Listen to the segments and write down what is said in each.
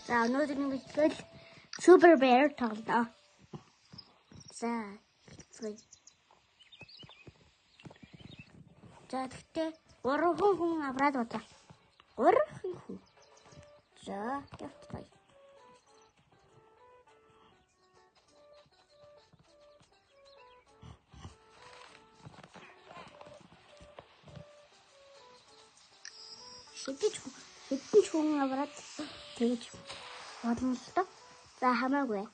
За өнөөдөр ингэж Super Bear тоглоо. За хэцүү. За тэгтээ 3 хүн авраад бодоо. 3 хүн. За явцгаая. Хэдэн ч хүн авраад тэгэж болно л доо. За хамаагүй.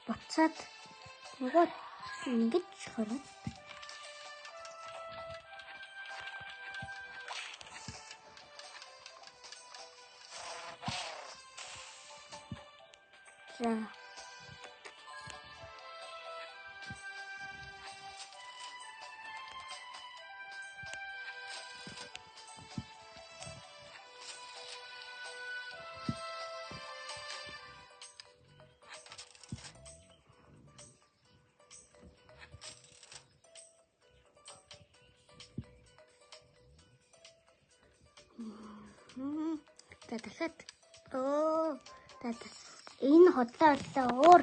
Буцаад нөгөө ингэж хороо. За дахиад энэ хотлоо өөр